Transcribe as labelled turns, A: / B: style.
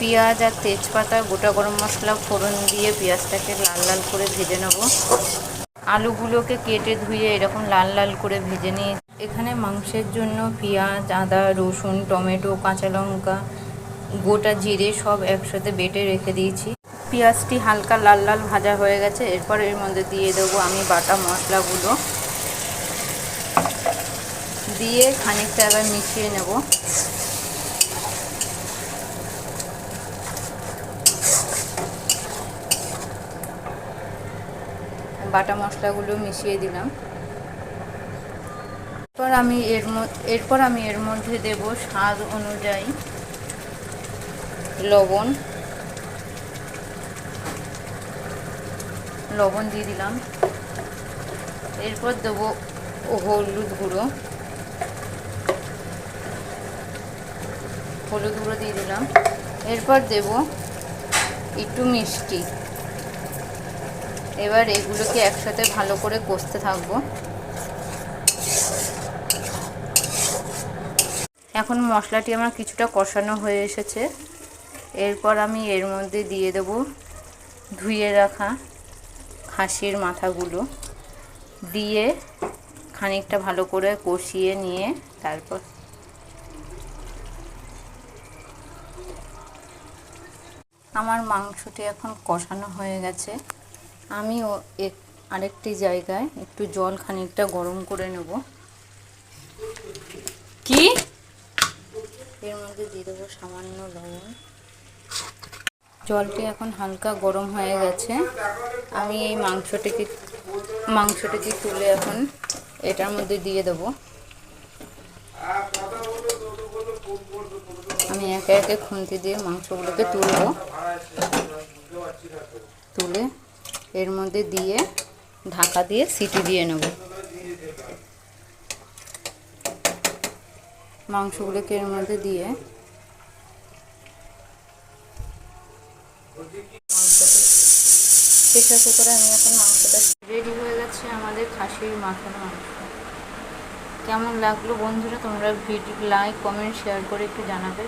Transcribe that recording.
A: পেঁয়াজ আর তেজপাতা গোটা গরম মশলা ফোড়ন দিয়ে পেঁয়াজটাকে লাল লাল করে ভেজে নেব। আলুগুলোকে কেটে ধুয়ে এরকম লাল লাল করে ভেজে নিয়ে এখানে মাংসের জন্য পেঁয়াজ, আদা, রসুন, টমেটো, কাঁচা লঙ্কা, গোটা জিরে সব একসাথে বেটে রেখে দিয়েছি। পেঁয়াজটি হালকা লাল লাল ভাজা হয়ে গেছে। এরপর এর মধ্যে দিয়ে দেবো আমি বাটা মশলাগুলো, দিয়ে খানিকটা এবার মিশিয়ে নেব। বাটা মশলাগুলো মিশিয়ে দিলাম। এরপর আমি এর মধ্যে দেব স্বাদ অনুযায়ী লবণ দিয়ে দিলাম। এরপর দেবো হলুদ গুঁড়ো দিয়ে দিলাম। এরপর দেব একটু মিষ্টি। এবার এগুলোকে একসাথে ভালো করে কষতে থাকবো। এখন মশলাটি আমার কিছুটা কষানো হয়ে এসেছে। এরপর আমি এর মধ্যে দিয়ে দেব ধুয়ে রাখা খাসির মাথাগুলো, দিয়ে খানিকটা ভালো করে কষিয়ে নিয়ে তারপর আমার মাংসটি এখন কষানো হয়ে গেছে। আমি আরেকটি জায়গায় একটু জল খানিকটা গরম করে নেব। এর মধ্যে দিয়ে দেবো সামান্য লবণ। জলটি এখন হালকা গরম হয়ে গেছে। আমি এই মাংসটিকে তুলে এখন এটার মধ্যে দিয়ে দেবো। আমি একে একে খুন্তি দিয়ে মাংসগুলোকে তুলে এর মধ্যে দিয়ে ঢাকা দিয়ে সিটি দিয়ে নেব। মাংসগুলোকে এর মধ্যে দিয়ে প্রেসার কুকারে আমি এখন মাংসটা রেডি হয়ে গেছে। আমাদের খাসির মাথার মাংস কেমন লাগলো বন্ধুরা, তোমরা ভিডিও লাইক, কমেন্ট, শেয়ার করে একটু জানাবে।